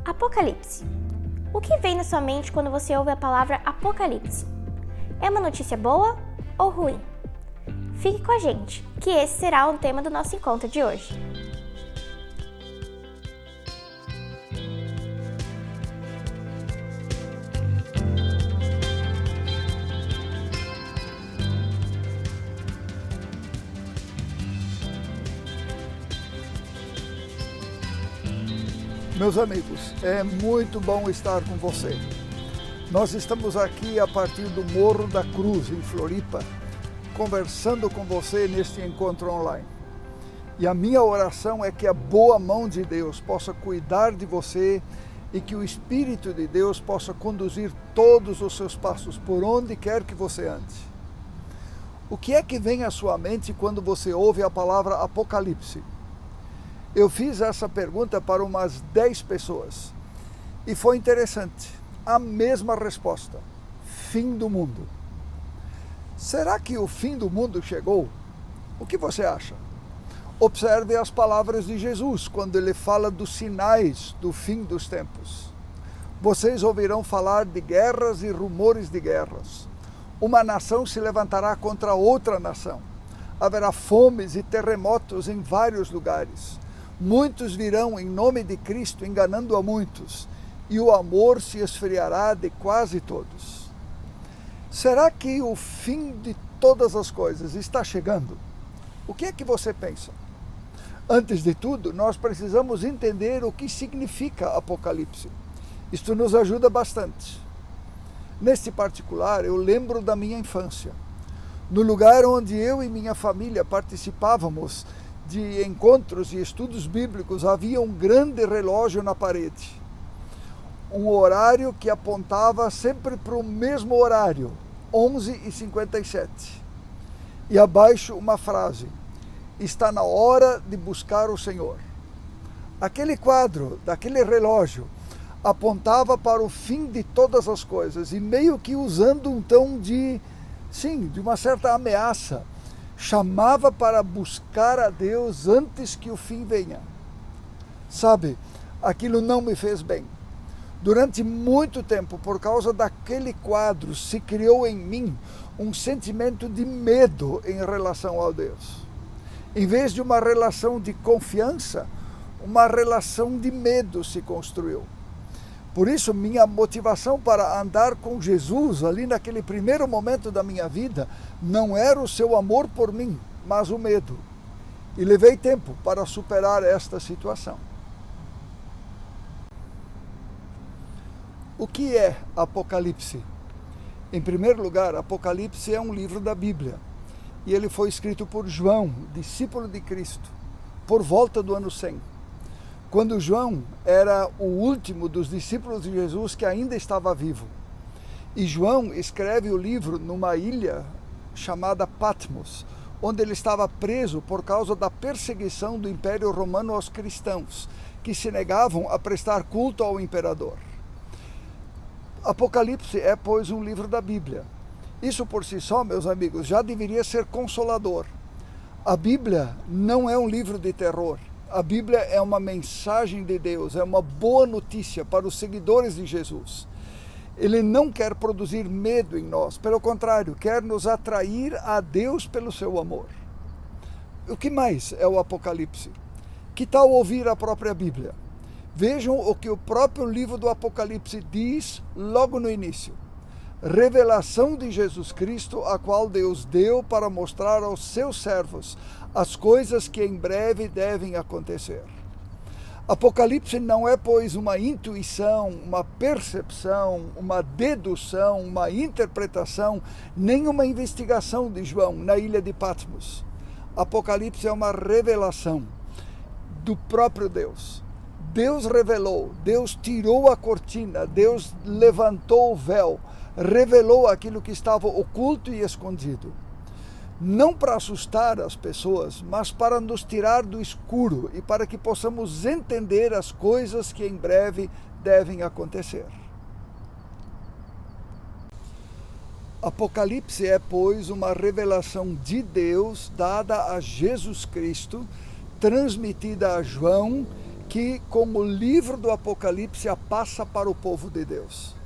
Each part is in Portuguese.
Apocalipse. O que vem na sua mente quando você ouve a palavra Apocalipse? É uma notícia boa ou ruim? Fique com a gente, que esse será o tema do nosso encontro de hoje. Meus amigos, é muito bom estar com você. Nós estamos aqui a partir do Morro da Cruz, em Floripa, conversando com você neste encontro online. E a minha oração é que a boa mão de Deus possa cuidar de você e que o Espírito de Deus possa conduzir todos os seus passos por onde quer que você ande. O que é que vem à sua mente quando você ouve a palavra Apocalipse? Eu fiz essa pergunta para umas 10 pessoas e foi interessante. A mesma resposta: fim do mundo. Será que o fim do mundo chegou? O que você acha? Observe as palavras de Jesus quando ele fala dos sinais do fim dos tempos. Vocês ouvirão falar de guerras e rumores de guerras. Uma nação se levantará contra outra nação. Haverá fomes e terremotos em vários lugares. Muitos virão em nome de Cristo, enganando a muitos, e o amor se esfriará de quase todos. Será que o fim de todas as coisas está chegando? O que é que você pensa? Antes de tudo, nós precisamos entender o que significa Apocalipse. Isto nos ajuda bastante. Neste particular, eu lembro da minha infância. No lugar onde eu e minha família participávamos de encontros e estudos bíblicos, havia um grande relógio na parede. Um horário que apontava sempre para o mesmo horário, 11h57. E abaixo uma frase: está na hora de buscar o Senhor. Aquele quadro daquele relógio apontava para o fim de todas as coisas e meio que usando um tom de uma certa ameaça, chamava para buscar a Deus antes que o fim venha. Sabe, aquilo não me fez bem. Durante muito tempo, por causa daquele quadro, se criou em mim um sentimento de medo em relação a Deus. Em vez de uma relação de confiança, uma relação de medo se construiu. Por isso, minha motivação para andar com Jesus, ali naquele primeiro momento da minha vida, não era o seu amor por mim, mas o medo. E levei tempo para superar esta situação. O que é Apocalipse? Em primeiro lugar, Apocalipse é um livro da Bíblia. E ele foi escrito por João, discípulo de Cristo, por volta do ano 100. Quando João era o último dos discípulos de Jesus que ainda estava vivo. E João escreve o livro numa ilha chamada Patmos, onde ele estava preso por causa da perseguição do Império Romano aos cristãos, que se negavam a prestar culto ao imperador. Apocalipse é, pois, um livro da Bíblia. Isso por si só, meus amigos, já deveria ser consolador. A Bíblia não é um livro de terror. A Bíblia é uma mensagem de Deus, é uma boa notícia para os seguidores de Jesus. Ele não quer produzir medo em nós, pelo contrário, quer nos atrair a Deus pelo seu amor. O que mais é o Apocalipse? Que tal ouvir a própria Bíblia? Vejam o que o próprio livro do Apocalipse diz logo no início. Revelação de Jesus Cristo, a qual Deus deu para mostrar aos seus servos as coisas que em breve devem acontecer. Apocalipse não é, pois, uma intuição, uma percepção, uma dedução, uma interpretação, nem uma investigação de João na ilha de Patmos. Apocalipse é uma revelação do próprio Deus. Deus revelou, Deus tirou a cortina, Deus levantou o véu, revelou aquilo que estava oculto e escondido. Não para assustar as pessoas, mas para nos tirar do escuro e para que possamos entender as coisas que em breve devem acontecer. Apocalipse é, pois, uma revelação de Deus dada a Jesus Cristo, transmitida a João, que, como o livro do Apocalipse, passa para o povo de Deus.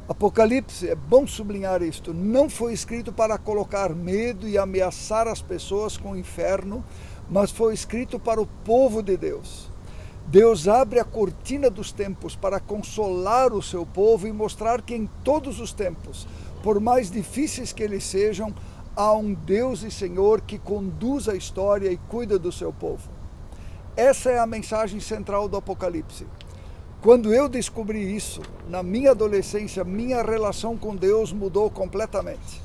Apocalipse, é bom sublinhar isto, não foi escrito para colocar medo e ameaçar as pessoas com o inferno, mas foi escrito para o povo de Deus. Deus abre a cortina dos tempos para consolar o seu povo e mostrar que em todos os tempos, por mais difíceis que eles sejam, há um Deus e Senhor que conduz a história e cuida do seu povo. Essa é a mensagem central do Apocalipse. Quando eu descobri isso, na minha adolescência, minha relação com Deus mudou completamente.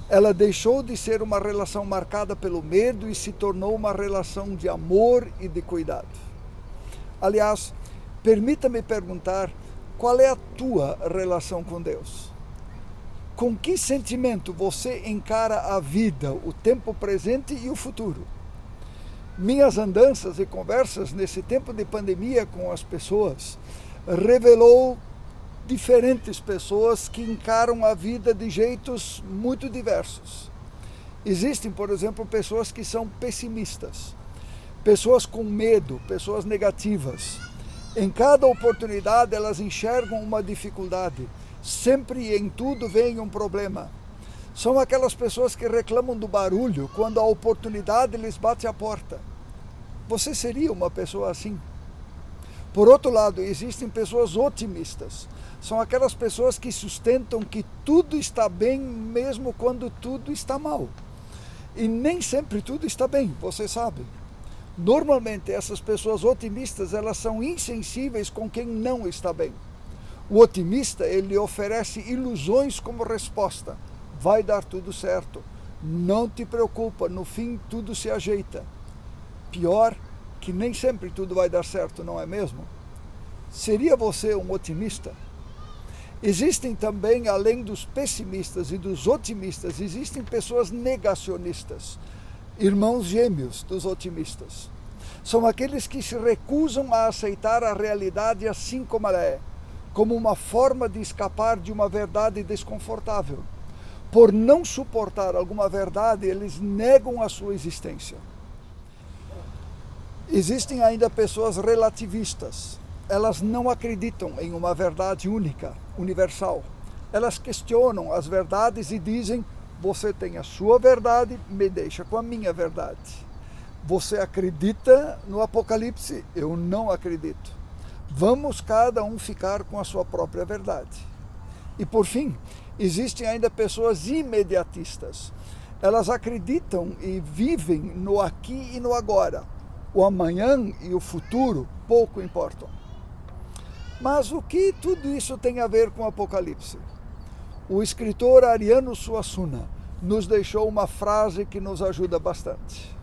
Ela deixou de ser uma relação marcada pelo medo e se tornou uma relação de amor e de cuidado. Aliás, permita-me perguntar, qual é a tua relação com Deus? Com que sentimento você encara a vida, o tempo presente e o futuro? Minhas andanças e conversas nesse tempo de pandemia com as pessoas revelou diferentes pessoas que encaram a vida de jeitos muito diversos. Existem, por exemplo, pessoas que são pessimistas, pessoas com medo, pessoas negativas. Em cada oportunidade elas enxergam uma dificuldade, sempre e em tudo vem um problema. São aquelas pessoas que reclamam do barulho quando a oportunidade lhes bate à porta. Você seria uma pessoa assim? Por outro lado, existem pessoas otimistas. São aquelas pessoas que sustentam que tudo está bem mesmo quando tudo está mal. E nem sempre tudo está bem, você sabe. Normalmente essas pessoas otimistas, elas são insensíveis com quem não está bem. O otimista, ele oferece ilusões como resposta. Vai dar tudo certo. Não te preocupa, no fim tudo se ajeita. Pior que nem sempre tudo vai dar certo, não é mesmo? Seria você um otimista? Existem também, além dos pessimistas e dos otimistas, existem pessoas negacionistas, irmãos gêmeos dos otimistas. São aqueles que se recusam a aceitar a realidade assim como ela é, como uma forma de escapar de uma verdade desconfortável. Por não suportar alguma verdade, eles negam a sua existência. Existem ainda pessoas relativistas. Elas não acreditam em uma verdade única, universal. Elas questionam as verdades e dizem: você tem a sua verdade, me deixa com a minha verdade. Você acredita no Apocalipse? Eu não acredito. Vamos cada um ficar com a sua própria verdade. E por fim, existem ainda pessoas imediatistas. Elas acreditam e vivem no aqui e no agora. O amanhã e o futuro pouco importam. Mas o que tudo isso tem a ver com o Apocalipse? O escritor Ariano Suassuna nos deixou uma frase que nos ajuda bastante.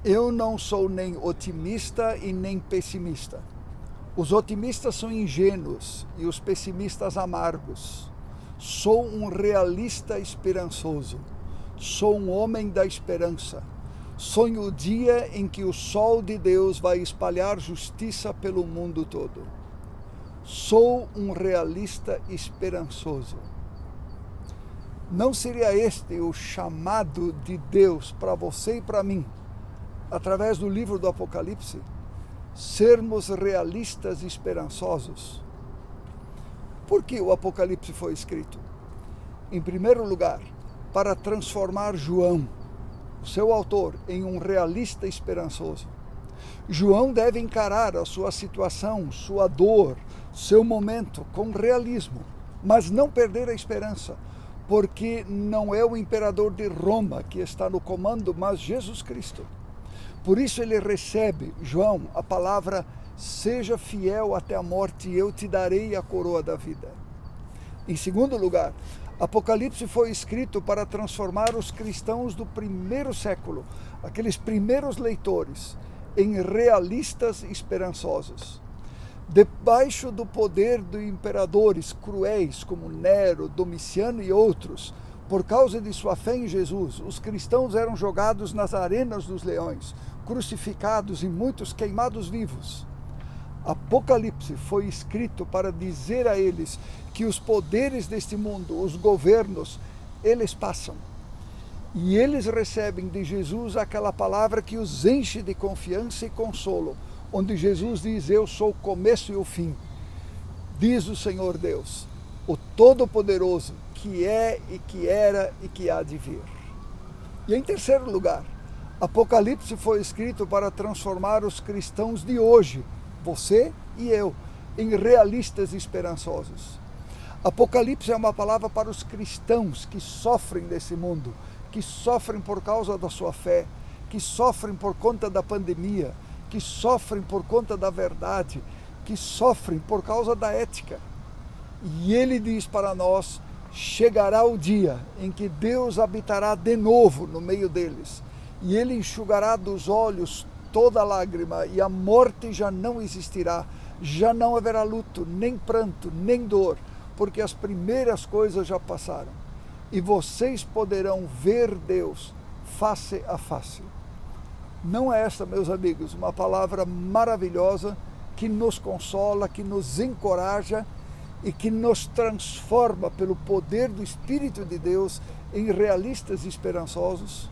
Eu não sou nem otimista e nem pessimista. Os otimistas são ingênuos e os pessimistas amargos. Sou um realista esperançoso. Sou um homem da esperança. Sonho o dia em que o sol de Deus vai espalhar justiça pelo mundo todo. Sou um realista esperançoso. Não seria este o chamado de Deus para você e para mim, através do livro do Apocalipse? Sermos realistas e esperançosos. Por que o Apocalipse foi escrito? Em primeiro lugar, para transformar João, seu autor, em um realista esperançoso. João deve encarar a sua situação, sua dor, seu momento com realismo, mas não perder a esperança, porque não é o imperador de Roma que está no comando, mas Jesus Cristo. Por isso ele recebe, João, a palavra: seja fiel até a morte e eu te darei a coroa da vida. Em segundo lugar, Apocalipse foi escrito para transformar os cristãos do primeiro século, aqueles primeiros leitores, em realistas esperançosos. Debaixo do poder de imperadores cruéis como Nero, Domiciano e outros, por causa de sua fé em Jesus, os cristãos eram jogados nas arenas dos leões, crucificados e muitos queimados vivos. Apocalipse foi escrito para dizer a eles que os poderes deste mundo, os governos, eles passam. E eles recebem de Jesus aquela palavra que os enche de confiança e consolo, onde Jesus diz: eu sou o começo e o fim. Diz o Senhor Deus, o Todo-Poderoso, que é e que era e que há de vir. E em terceiro lugar, Apocalipse foi escrito para transformar os cristãos de hoje, você e eu, em realistas esperançosos. Apocalipse é uma palavra para os cristãos que sofrem nesse mundo, que sofrem por causa da sua fé, que sofrem por conta da pandemia, que sofrem por conta da verdade, que sofrem por causa da ética. E ele diz para nós: chegará o dia em que Deus habitará de novo no meio deles, e ele enxugará dos olhos toda lágrima, e a morte já não existirá, já não haverá luto, nem pranto, nem dor, porque as primeiras coisas já passaram. E vocês poderão ver Deus face a face. Não é esta, meus amigos, uma palavra maravilhosa que nos consola, que nos encoraja e que nos transforma pelo poder do Espírito de Deus em realistas esperançosos?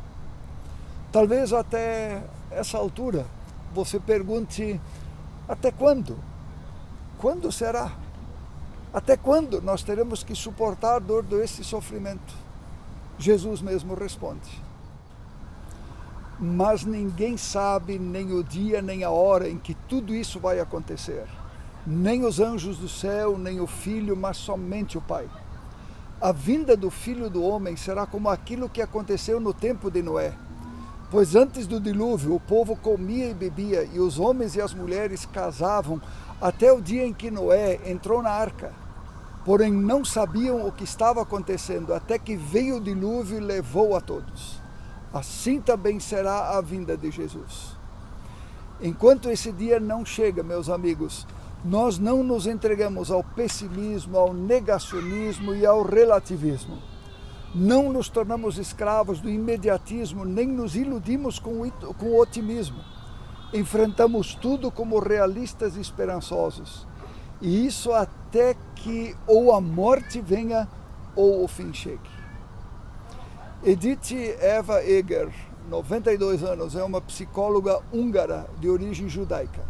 Talvez até essa altura você pergunte: até quando? Quando será? Até quando nós teremos que suportar todo esse sofrimento? Jesus mesmo responde: mas ninguém sabe nem o dia nem a hora em que tudo isso vai acontecer. Nem os anjos do céu, nem o Filho, mas somente o Pai. A vinda do Filho do Homem será como aquilo que aconteceu no tempo de Noé. Pois antes do dilúvio o povo comia e bebia, e os homens e as mulheres casavam, até o dia em que Noé entrou na arca. Porém não sabiam o que estava acontecendo, até que veio o dilúvio e levou a todos. Assim também será a vinda de Jesus. Enquanto esse dia não chega, meus amigos, nós não nos entregamos ao pessimismo, ao negacionismo e ao relativismo. Não nos tornamos escravos do imediatismo, nem nos iludimos com o otimismo. Enfrentamos tudo como realistas e esperançosos. E isso até que ou a morte venha ou o fim chegue. Edith Eva Eger, 92 anos, é uma psicóloga húngara de origem judaica.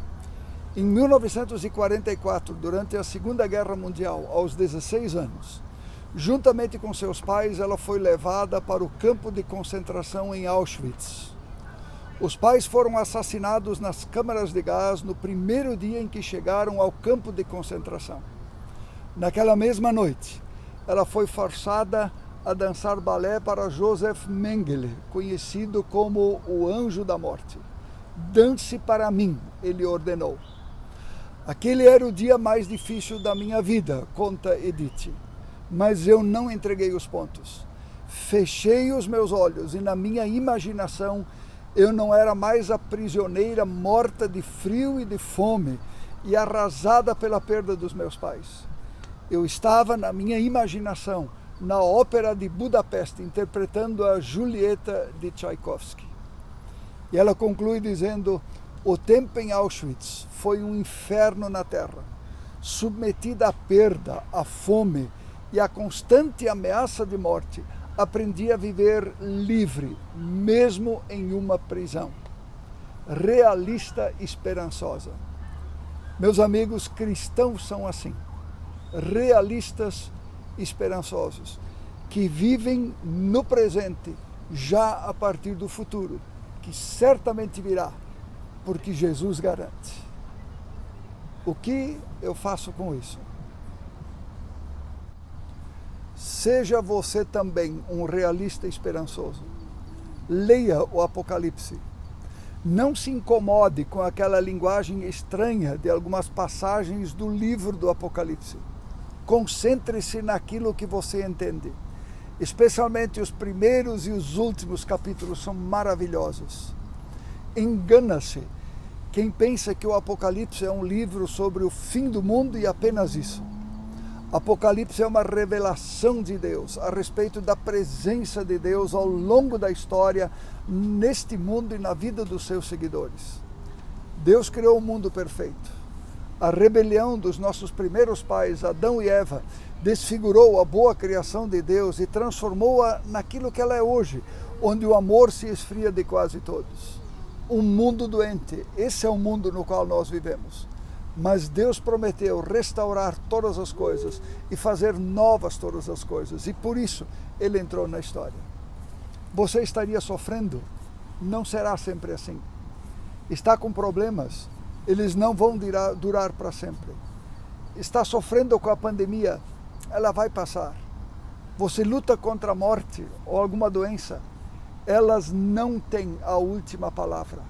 Em 1944, durante a Segunda Guerra Mundial, aos 16 anos, juntamente com seus pais, ela foi levada para o campo de concentração em Auschwitz. Os pais foram assassinados nas câmaras de gás no primeiro dia em que chegaram ao campo de concentração. Naquela mesma noite, ela foi forçada a dançar balé para Joseph Mengele, conhecido como o Anjo da Morte. Dance para mim, ele ordenou. Aquele era o dia mais difícil da minha vida, conta Edith, mas eu não entreguei os pontos. Fechei os meus olhos e na minha imaginação eu não era mais a prisioneira morta de frio e de fome e arrasada pela perda dos meus pais. Eu estava na minha imaginação na Ópera de Budapeste, interpretando a Julieta de Tchaikovsky. E ela conclui dizendo: o tempo em Auschwitz foi um inferno na terra. Submetida à perda, à fome e à constante ameaça de morte, aprendi a viver livre, mesmo em uma prisão. Realista esperançosa. Meus amigos, cristãos são assim, realistas esperançosos, que vivem no presente, já a partir do futuro, que certamente virá, porque Jesus garante. O que eu faço com isso? Seja você também um realista esperançoso. Leia o Apocalipse. Não se incomode com aquela linguagem estranha de algumas passagens do livro do Apocalipse. Concentre-se naquilo que você entende. Especialmente os primeiros e os últimos capítulos são maravilhosos. Engana-se quem pensa que o Apocalipse é um livro sobre o fim do mundo e apenas isso. Apocalipse é uma revelação de Deus a respeito da presença de Deus ao longo da história, neste mundo e na vida dos seus seguidores. Deus criou um mundo perfeito. A rebelião dos nossos primeiros pais, Adão e Eva, desfigurou a boa criação de Deus e transformou-a naquilo que ela é hoje, onde o amor se esfria de quase todos. Um mundo doente, esse é o mundo no qual nós vivemos. Mas Deus prometeu restaurar todas as coisas e fazer novas todas as coisas. E por isso Ele entrou na história. Você estaria sofrendo? Não será sempre assim. Está com problemas? Eles não vão durar para sempre. Está sofrendo com a pandemia? Ela vai passar. Você luta contra a morte ou alguma doença? Elas não têm a última palavra.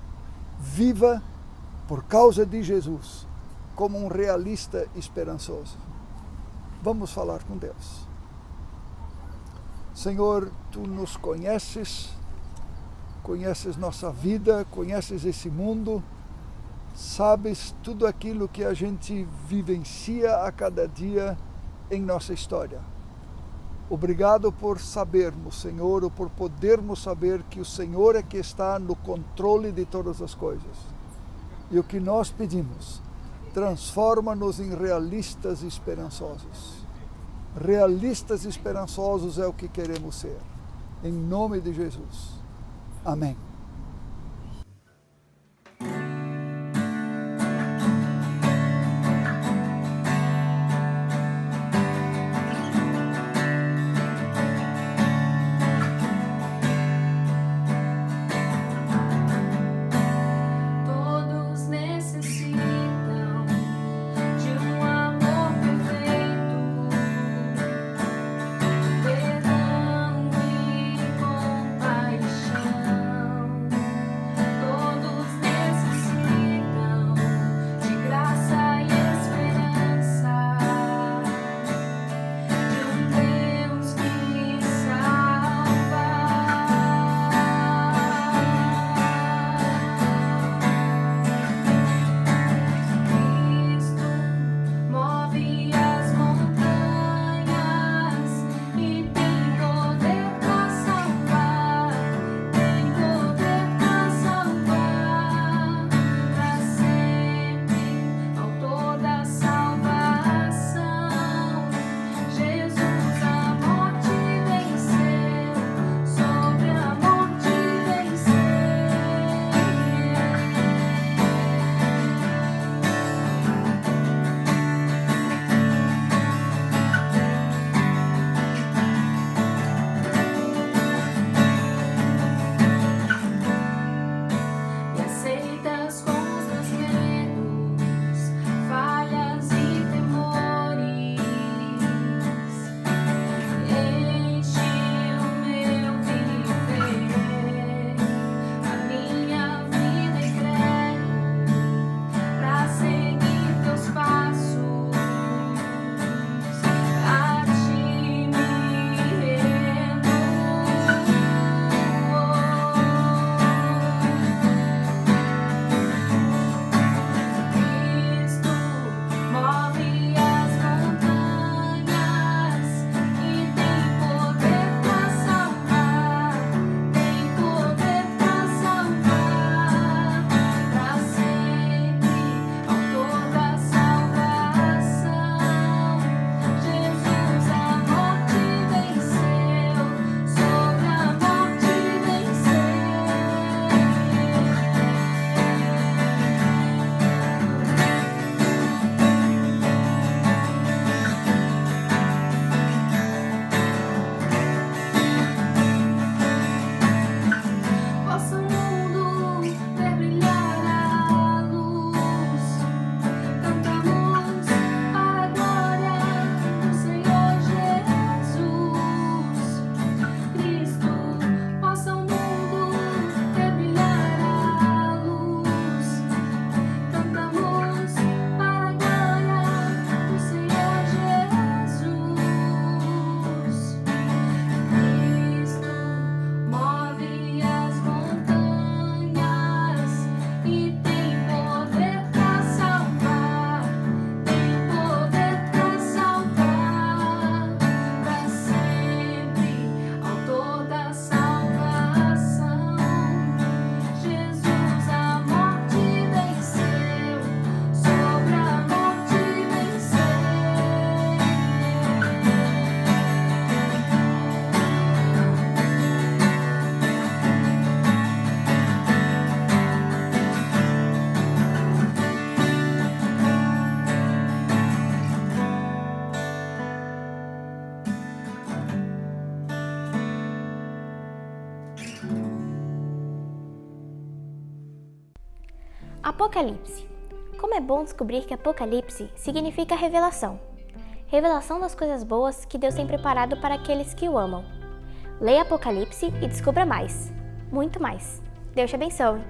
Viva por causa de Jesus como um realista esperançoso. Vamos falar com Deus. Senhor, Tu nos conheces nossa vida, conheces esse mundo, sabes tudo aquilo que a gente vivencia a cada dia em nossa história. Obrigado por sabermos, Senhor, ou por podermos saber que o Senhor é que está no controle de todas as coisas. E o que nós pedimos, transforma-nos em realistas e esperançosos. Realistas e esperançosos é o que queremos ser. Em nome de Jesus. Amém. Apocalipse. Como é bom descobrir que Apocalipse significa revelação. Revelação das coisas boas que Deus tem preparado para aqueles que o amam. Leia Apocalipse e descubra mais. Muito mais. Deus te abençoe.